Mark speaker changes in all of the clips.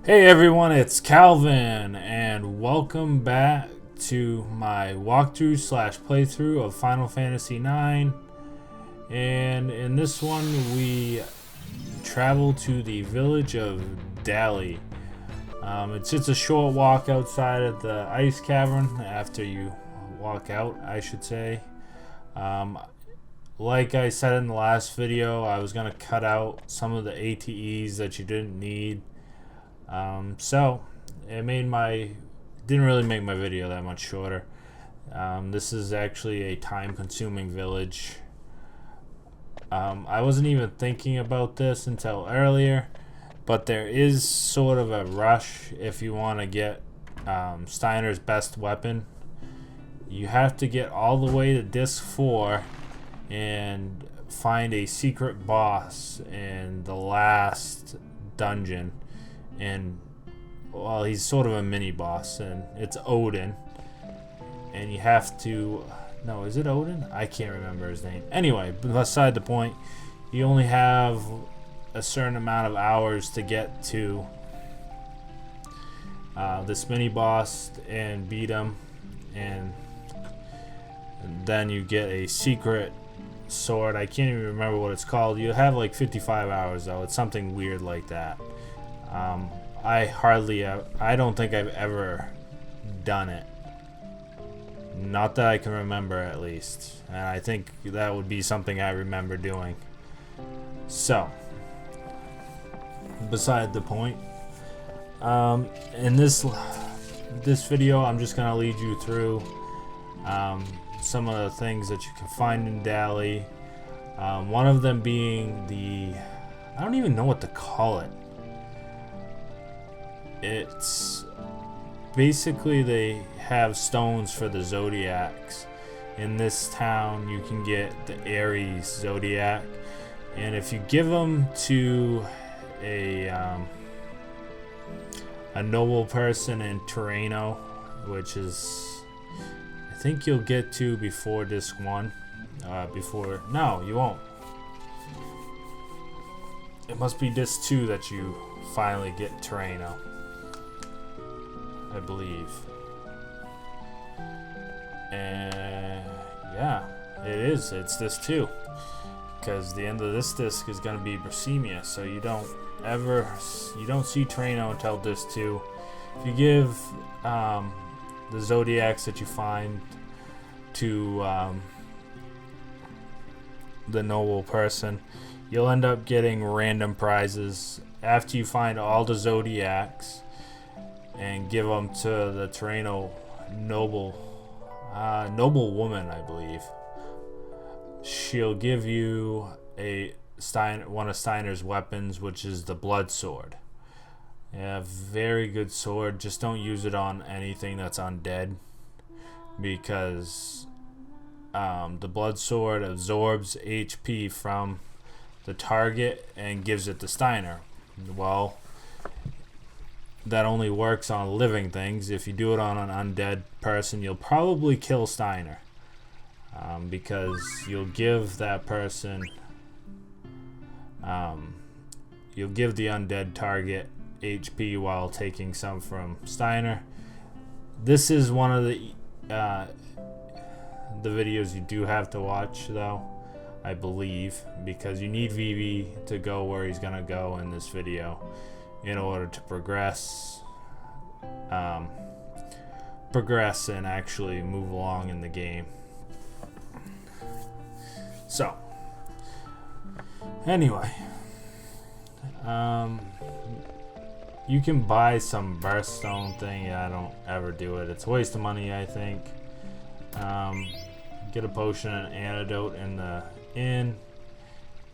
Speaker 1: Hey everyone, it's Calvin, and welcome back to my walkthrough slash playthrough of Final Fantasy IX. And in this one, we travel to the Village of Dali. It's just a short walk outside of the ice cavern after you walk out, I should say. Like I said in the last video, I was going to cut out some of the ATEs that you didn't need. So it didn't really make my video that much shorter. This is actually a time-consuming village. I wasn't even thinking about this until earlier, but there is sort of a rush if you want to get Steiner's best weapon. You have to get all the way to Disc 4 and find a secret boss in the last dungeon. And well, he's sort of a mini boss, and it's Odin. And you have to, no, is it Odin? I can't remember his name. Anyway, beside the point, you only have a certain amount of hours to get to this mini boss and beat him, and then you get a secret sword. I can't even remember what it's called. You have like 55 hours though. It's something weird like that. I don't think I've ever done it. Not that I can remember, at least. And I think that would be something I remember doing. So, beside the point, in this video, I'm just gonna lead you through some of the things that you can find in Dali. One of them being I don't even know what to call it. It's basically they have stones for the zodiacs. In this town, you can get the Aries zodiac, and if you give them to a noble person in Terreno, which is I think you'll get to before Disc 1. No, you won't. It must be Disc 2 that you finally get Terreno, I believe. And yeah, it is. It's this too, because the end of this disc is going to be Bracemia, so you don't see Terreno until disc 2. If you give the zodiacs that you find to the noble person, you'll end up getting random prizes after you find all the zodiacs and give them to the Terreno noble woman, I believe. She'll give you one of Steiner's weapons, which is the blood sword. Yeah, very good sword. Just don't use it on anything that's undead, because the blood sword absorbs HP from the target and gives it to Steiner. Well, that only works on living things. If you do it on an undead person, you'll probably kill Steiner, because you'll give that person, you'll give the undead target HP while taking some from Steiner. This is one of the videos you do have to watch, though, I believe, because you need Vivi to go where he's gonna go in this video in order to progress and actually move along in the game. So, anyway, you can buy some birthstone thing. Yeah, I don't ever do it. It's a waste of money, I think. Get a potion and antidote in the inn,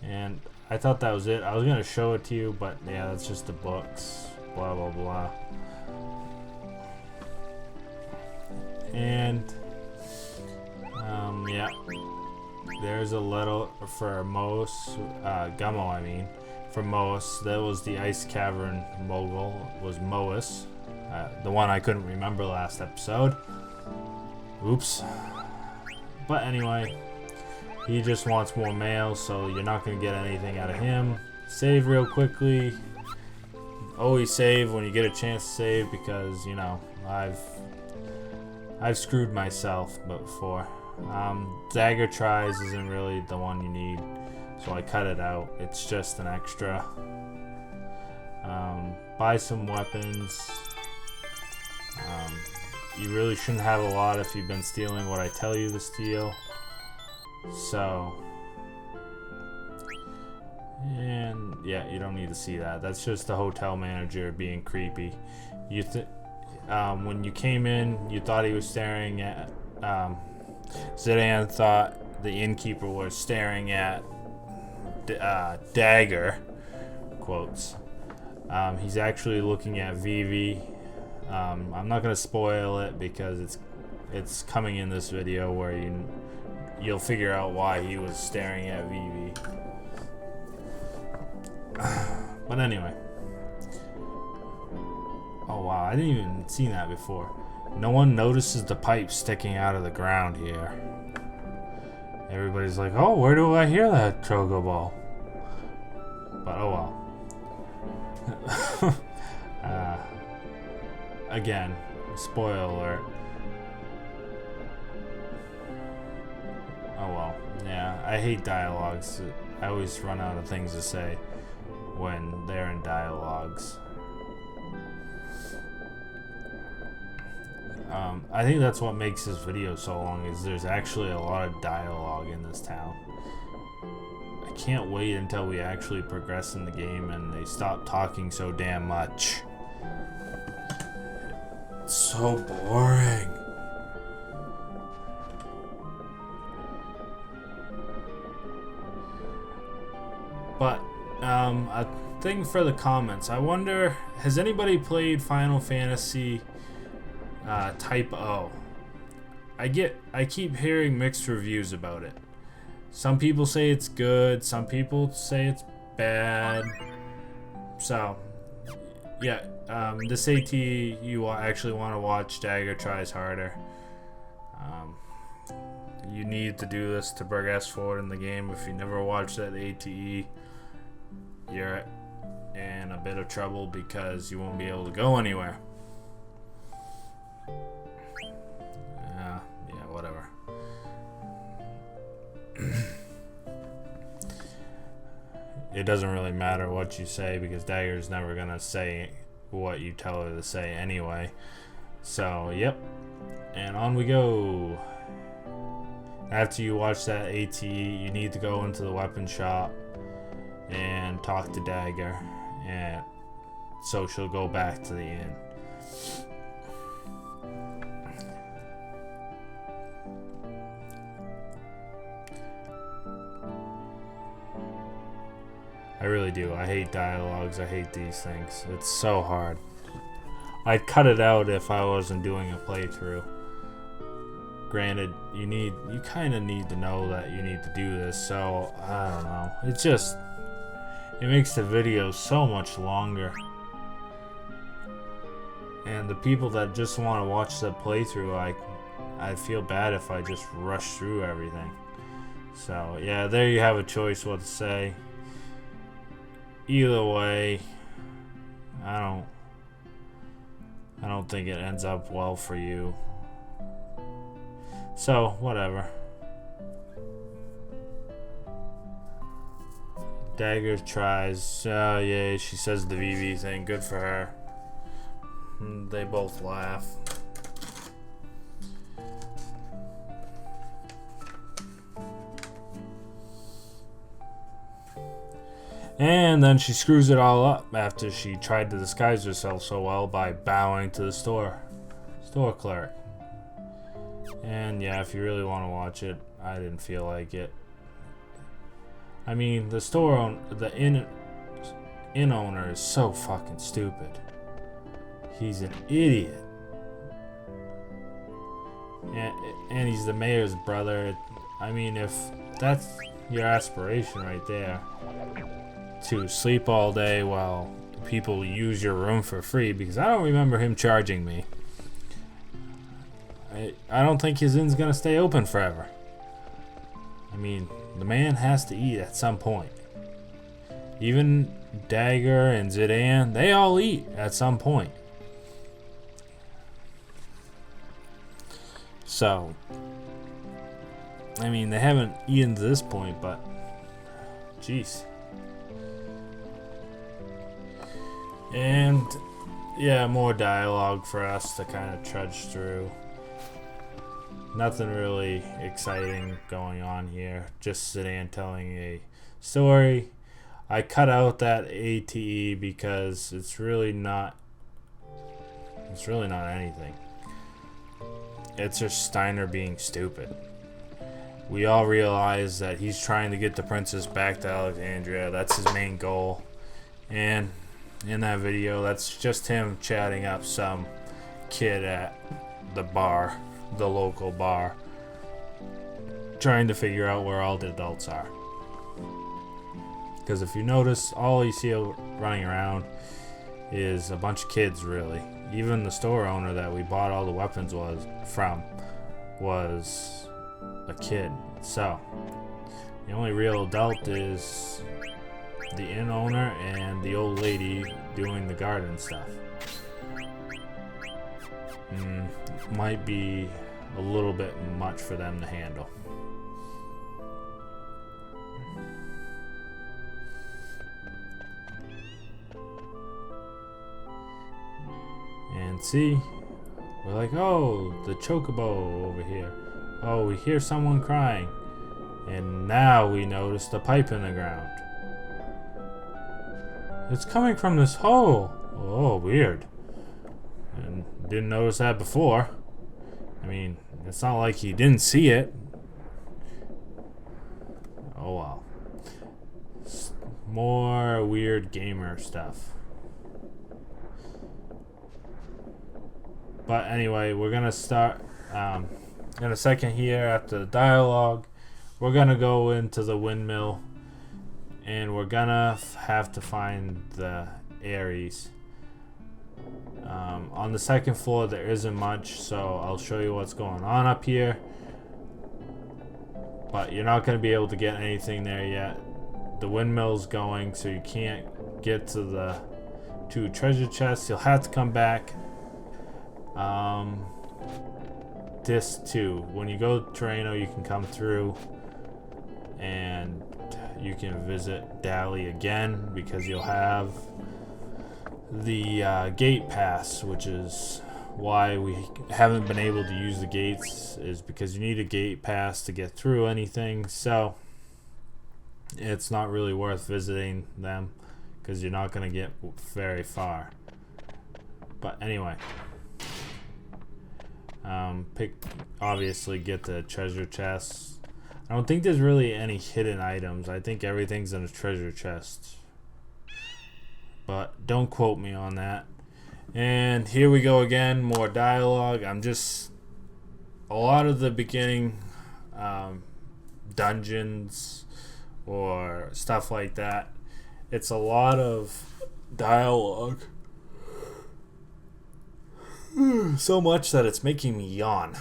Speaker 1: and I thought that was it. I was gonna show it to you, but yeah, that's just the books. Blah blah blah. And yeah, there's a letter for Gummo. I mean, for Moas. That was the ice cavern mogul. Was Moas, the one I couldn't remember last episode. Oops. But anyway, he just wants more mail, so you're not going to get anything out of him. Save real quickly. always save when you get a chance to save, because you know I've screwed myself before. Dagger tries isn't really the one you need, so I cut it out. It's just an extra. Buy some weapons. You really shouldn't have a lot if you've been stealing what I tell you to steal. So, and yeah, you don't need to see that. That's just the hotel manager being creepy. When you came in, you thought he was staring at. Zidane thought the innkeeper was staring at Dagger. Quotes. He's actually looking at Vivi. I'm not gonna spoil it because it's coming in this video where you'll figure out why he was staring at Vivi. But anyway. Oh wow, I didn't even see that before. No one notices the pipe sticking out of the ground here. Everybody's like, oh, where do I hear that chocobo? But oh well. Again, spoiler alert. Oh well, yeah, I hate dialogues. I always run out of things to say when they're in dialogues. I think that's what makes this video so long, is there's actually a lot of dialogue in this town. I can't wait until we actually progress in the game and they stop talking so damn much. It's so boring. But, a thing for the comments. I wonder, has anybody played Final Fantasy Type O? I keep hearing mixed reviews about it. Some people say it's good, some people say it's bad. So, yeah, this AT, you actually want to watch Dagger Tries Harder. You need to do this to progress forward in the game. If you never watched that ATE, you're in a bit of trouble because you won't be able to go anywhere. Yeah, whatever. It doesn't really matter what you say because Dagger's never gonna say what you tell her to say anyway. So, yep. And on we go. After you watch that ATE, you need to go into the weapon shop and talk to Dagger, and so she'll go back to the inn. I really do. I hate dialogues. I hate these things. It's so hard. I'd cut it out if I wasn't doing a playthrough. Granted, you kind of need to know that you need to do this, so I don't know. It makes the video so much longer. And the people that just want to watch the playthrough, I feel bad if I just rush through everything. So yeah, there you have a choice what to say. Either way, I don't think it ends up well for you. So, whatever. Dagger tries. Oh, yeah, she says the Vivi thing. Good for her. They both laugh. And then she screws it all up after she tried to disguise herself so well by bowing to the store clerk. And yeah, if you really want to watch it, I didn't feel like it. I mean, the inn owner is so fucking stupid. He's an idiot. And he's the mayor's brother. I mean, if that's your aspiration right there, to sleep all day while people use your room for free, because I don't remember him charging me. I don't think his inn's gonna stay open forever. I mean, the man has to eat at some point. Even Dagger and Zidane, they all eat at some point. So, I mean, they haven't eaten to this point, but jeez. And yeah, more dialogue for us to kind of trudge through. Nothing really exciting going on here. Just Zidane telling a story. I cut out that ATE because it's really not anything. It's just Steiner being stupid. We all realize that he's trying to get the princess back to Alexandria. That's his main goal. And in that video, that's just him chatting up some kid at the bar, the local bar, trying to figure out where all the adults are. Because if you notice, all you see running around is a bunch of kids, really. Even the store owner that we bought all the weapons from was a kid. So, the only real adult is the inn owner and the old lady doing the garden stuff. Might be a little bit much for them to handle. And see, we're like, oh, the chocobo over here. Oh, we hear someone crying. And now we notice the pipe in the ground. It's coming from this hole. Oh, weird. And didn't notice that before. I mean, it's not like he didn't see it. Oh well. More weird gamer stuff. But anyway, we're gonna start in a second here after the dialogue. We're gonna go into the windmill, and we're gonna have to find the Ares. On the second floor, there isn't much, so I'll show you what's going on up here. But you're not gonna be able to get anything there yet. The windmill's going, so you can't get to the two treasure chests. You'll have to come back. This too. When you go to Terreno, you can come through and you can visit Dali again because you'll have the gate pass, which is why we haven't been able to use the gates, is because you need a gate pass to get through anything. So it's not really worth visiting them because you're not going to get very far. But anyway, obviously get the treasure chests. I don't think there's really any hidden items. I think everything's in a treasure chest, but don't quote me on that. And here we go again, more dialogue. A lot of the beginning dungeons or stuff like that, it's a lot of dialogue. So much that it's making me yawn.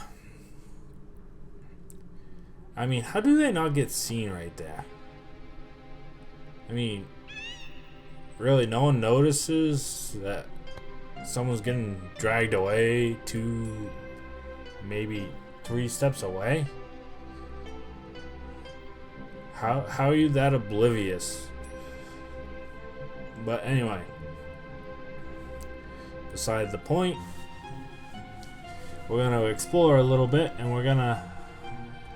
Speaker 1: I mean, how do they not get seen right there? I mean, really, no one notices that someone's getting dragged away 2, maybe 3 steps away? How are you that oblivious? But anyway, beside the point, we're going to explore a little bit, and we're going to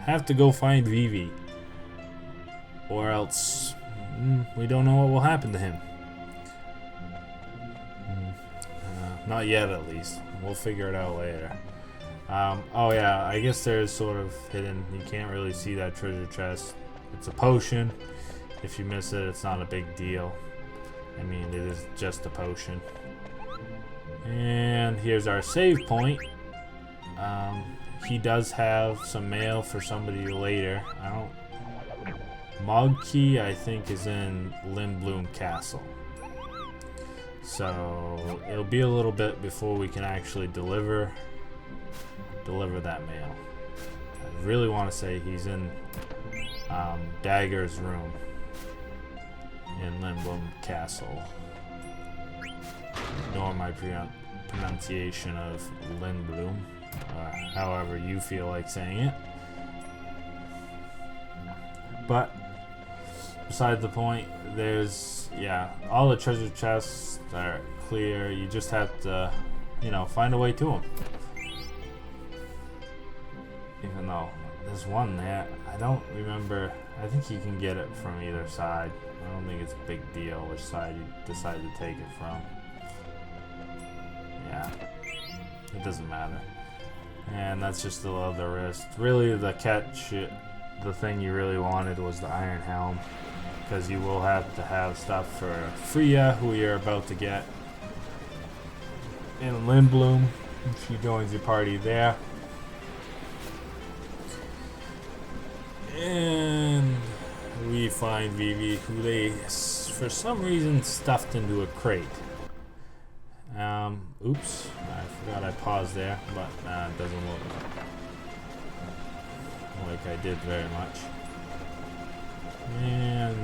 Speaker 1: have to go find Vivi. Or else, we don't know what will happen to him. Not yet, at least. We'll figure it out later. Oh yeah, I guess there's sort of hidden. You can't really see that treasure chest. It's a potion. If you miss it, it's not a big deal. I mean, it is just a potion. And here's our save point. He does have some mail for somebody later. Mogkey, I think, is in Lindblom Castle. So it'll be a little bit before we can actually deliver that mail. I really want to say he's in Dagger's room. in Lindblom Castle. Ignore my pronunciation of Lindblom, however you feel like saying it. But besides the point, there's, yeah, all the treasure chests are clear. You just have to, you know, find a way to them. Even though there's one there, I don't remember. I think you can get it from either side. I don't think it's a big deal which side you decide to take it from. Yeah, it doesn't matter. And that's just the leather wrist. Really, the catch, the thing you really wanted was the iron helm, because you will have to have stuff for Freya, who you're about to get in Lindblom. She joins your party there. And we find Vivi, who they, for some reason, stuffed into a crate. Oops, I forgot I paused there, but it doesn't look like I did very much. And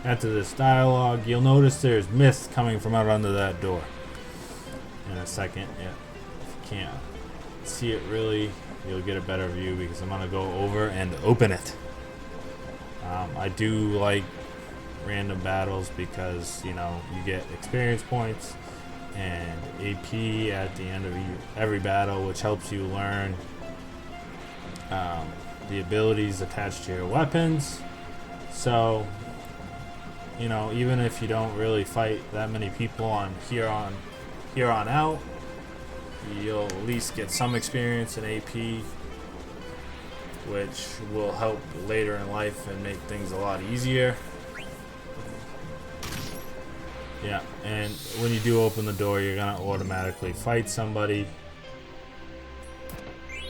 Speaker 1: after this dialogue, you'll notice there's mist coming from out under that door. In a second, yeah, if you can't see it really, you'll get a better view because I'm gonna go over and open it. I do like random battles because, you know, you get experience points and AP at the end of every battle, which helps you learn the abilities attached to your weapons. So, you know, even if you don't really fight that many people on here on out, you'll at least get some experience in AP, which will help later in life and make things a lot easier. Yeah, and when you do open the door, you're gonna automatically fight somebody.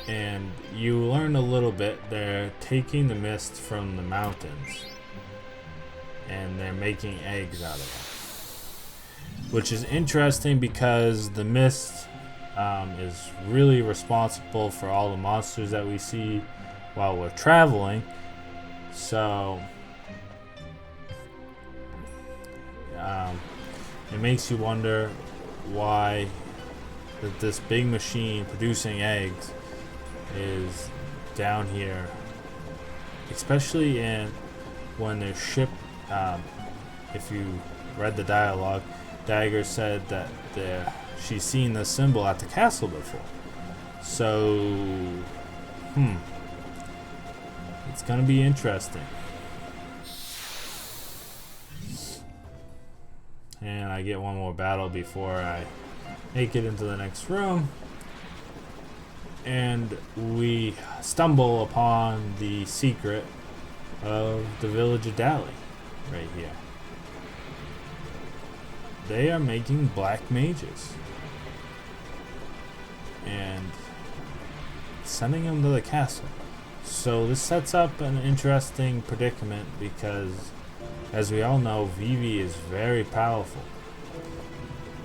Speaker 1: And you learn a little bit. They're taking the mist from the mountains and they're making eggs out of it, which is interesting because the mist is really responsible for all the monsters that we see while we're traveling. So it makes you wonder why that this big machine producing eggs is down here, especially when their ship. If you read the dialogue, Dagger said that she's seen this symbol at the castle before. So, it's gonna be interesting. And I get one more battle before I make it into the next room. And we stumble upon the secret of the Village of Dali right here. They are making black mages and sending them to the castle. So this sets up an interesting predicament because, as we all know, Vivi is very powerful.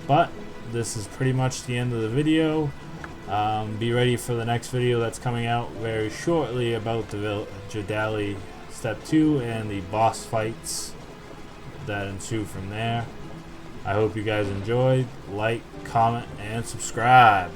Speaker 1: But this is pretty much the end of the video. Be ready for the next video that's coming out very shortly about the Village of Dali Step 2 and the boss fights that ensue from there. I hope you guys enjoyed. Like, comment, and subscribe.